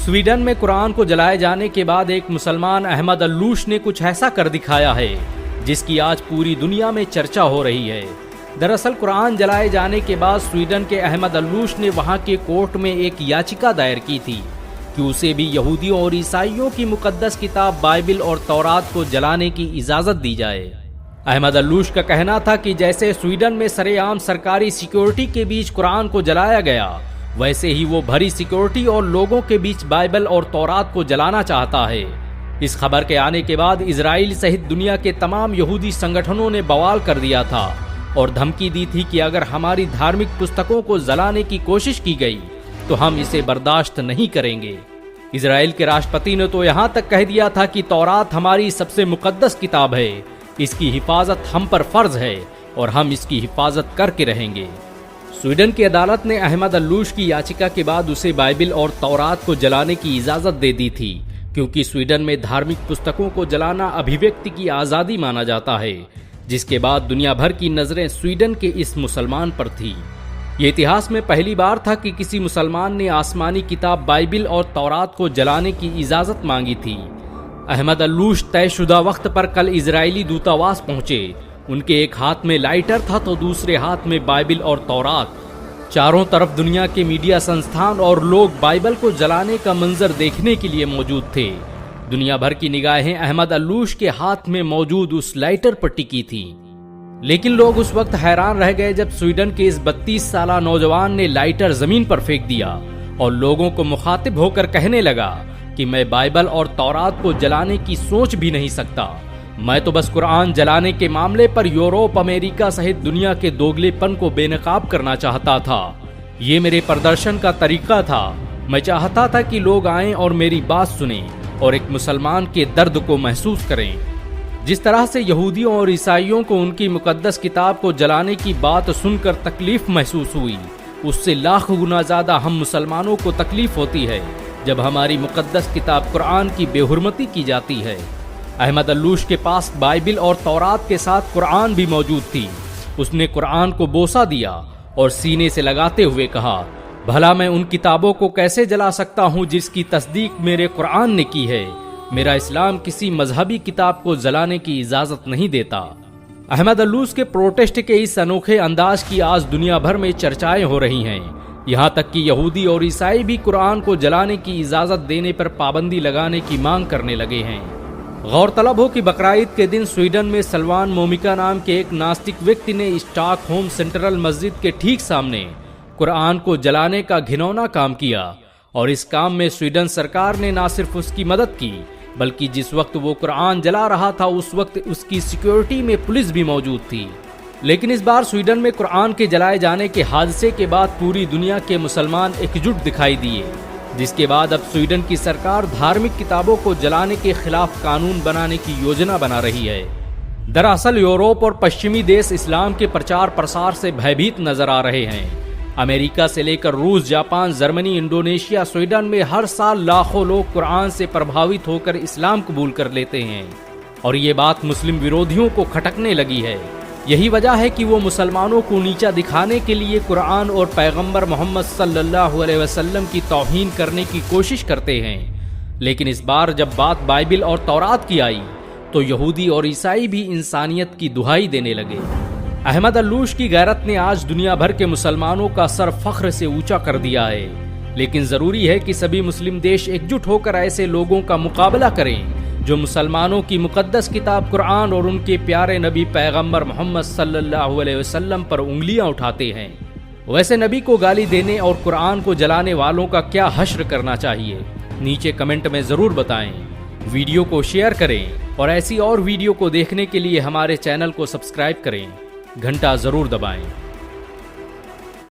Sweden में कुरान को जलाए जाने के बाद एक मुसलमान अहमद अल्लूश ने कुछ ऐसा कर दिखाया है जिसकी आज पूरी दुनिया में चर्चा हो रही है। दरअसल कुरान जलाए जाने के बाद स्वीडन के अहमद अल्लूश ने वहां के कोर्ट में एक याचिका दायर की थी कि उसे भी यहूदियों और ईसाइयों की मुकद्दस किताब बाइबिल और तौरात को जलाने की इजाजत दी जाए। अहमद अल्लूश का कहना था कि जैसे स्वीडन में सरेआम सरकारी सिक्योरिटी के बीच कुरान को जलाया गया, वैसे ही वो भरी सिक्योरिटी और लोगों के बीच बाइबल और तौरात को जलाना चाहता है। इस खबर के आने के बाद इजराइल सहित दुनिया के तमाम यहूदी संगठनों ने बवाल कर दिया था और धमकी दी थी कि अगर हमारी धार्मिक पुस्तकों को जलाने की कोशिश की गई तो हम इसे बर्दाश्त नहीं करेंगे। इजराइल के राष्ट्रपति ने तो यहाँ तक कह दिया था कि तौरात हमारी सबसे मुकद्दस किताब है, इसकी हिफाजत हम पर फर्ज है और हम इसकी हिफाजत करके रहेंगे। स्वीडन की अदालत ने अहमद अल्लूश की याचिका के बाद उसे बाइबिल और तौरात को जलाने की इजाजत दे दी थी, क्योंकि स्वीडन में धार्मिक पुस्तकों को जलाना अभिव्यक्ति की आजादी माना जाता है, जिसके बाद दुनिया भर की नजरें स्वीडन के इस मुसलमान पर थी। ये इतिहास में पहली बार था कि किसी मुसलमान ने आसमानी किताब बाइबिल और तौरात को जलाने की इजाजत मांगी थी। अहमद अल्लूश तयशुदा वक्त पर कल इजरायली दूतावास पहुंचे। उनके एक हाथ में लाइटर था तो दूसरे हाथ में बाइबिल और तौरात। चारों तरफ दुनिया के मीडिया संस्थान और लोग बाइबल को जलाने का मंजर देखने के लिए मौजूद थे। दुनिया भर की निगाहें अहमद अल्लूश के हाथ में मौजूद उस लाइटर पर टिकी थी। लेकिन लोग उस वक्त हैरान रह गए जब स्वीडन के इस 32 साला नौजवान ने लाइटर जमीन पर फेंक दिया और लोगों को मुखातिब होकर कहने लगा कि मैं बाइबल और तौरात को जलाने की सोच भी नहीं सकता। मैं तो बस कुरान जलाने के मामले पर यूरोप, अमेरिका सहित दुनिया के दोगलेपन को बेनकाब करना चाहता था। ये मेरे प्रदर्शन का तरीका था। मैं चाहता था कि लोग आएं और मेरी बात सुनें और एक मुसलमान के दर्द को महसूस करें। जिस तरह से यहूदियों और ईसाइयों को उनकी मुकद्दस किताब को जलाने की बात सुनकर तकलीफ महसूस हुई, उससे लाख गुना ज्यादा हम मुसलमानों को तकलीफ होती है जब हमारी मुकद्दस किताब कुरान की बेहुरमती की जाती है। अहमद अल्लूश के पास बाइबिल और तौरात के साथ कुरान भी मौजूद थी। उसने कुरान को बोसा दिया और सीने से लगाते हुए कहा, भला मैं उन किताबों को कैसे जला सकता हूँ जिसकी तस्दीक मेरे कुरान ने की है। मेरा इस्लाम किसी मजहबी किताब को जलाने की इजाजत नहीं देता। अहमद अल्लूश के प्रोटेस्ट के इस अनोखे अंदाज की आज दुनिया भर में चर्चाएं हो रही हैं। यहाँ तक कि यहूदी और ईसाई भी कुरान को जलाने की इजाजत देने पर पाबंदी लगाने की मांग करने लगे हैं। गौरतलब हो कि बकराईद के दिन स्वीडन में सलमान मोमिका नाम के एक नास्तिक व्यक्ति ने स्टॉकहोम सेंट्रल मस्जिद के ठीक सामने कुरान को जलाने का घिनौना काम किया और इस काम में स्वीडन सरकार ने न सिर्फ उसकी मदद की, बल्कि जिस वक्त वो कुरान जला रहा था उस वक्त उसकी सिक्योरिटी में पुलिस भी मौजूद थी। लेकिन इस बार स्वीडन में कुरान के जलाए जाने के हादसे के बाद पूरी दुनिया के मुसलमान एकजुट दिखाई दिए, जिसके बाद अब स्वीडन की सरकार धार्मिक किताबों को जलाने के खिलाफ कानून बनाने की योजना बना रही है। दरअसल यूरोप और पश्चिमी देश इस्लाम के प्रचार प्रसार से भयभीत नजर आ रहे हैं। अमेरिका से लेकर रूस, जापान, जर्मनी, इंडोनेशिया, स्वीडन में हर साल लाखों लोग कुरान से प्रभावित होकर इस्लाम कबूल कर लेते हैं और ये बात मुस्लिम विरोधियों को खटकने लगी है। यही वजह है कि वो मुसलमानों को नीचा दिखाने के लिए कुरान और पैगंबर मोहम्मद सल्लल्लाहु अलैहि वसल्लम की तौहीन करने की कोशिश करते हैं। लेकिन इस बार जब बात बाइबिल और तौरात की आई तो यहूदी और ईसाई भी इंसानियत की दुहाई देने लगे। अहमद अल्लूश की गैरत ने आज दुनिया भर के मुसलमानों का सर फख्र से ऊंचा कर दिया है। लेकिन जरूरी है कि सभी मुस्लिम देश एकजुट होकर ऐसे लोगों का मुकाबला करें जो मुसलमानों की मुकद्दस किताब कुरान और उनके प्यारे नबी पैगंबर मोहम्मद सल्लल्लाहु अलैहि वसल्लम पर उंगलियां उठाते हैं। वैसे नबी को गाली देने और कुरान को जलाने वालों का क्या हश्र करना चाहिए, नीचे कमेंट में जरूर बताएं। वीडियो को शेयर करें और ऐसी और वीडियो को देखने के लिए हमारे चैनल को सब्सक्राइब करें, घंटा जरूर दबाएं।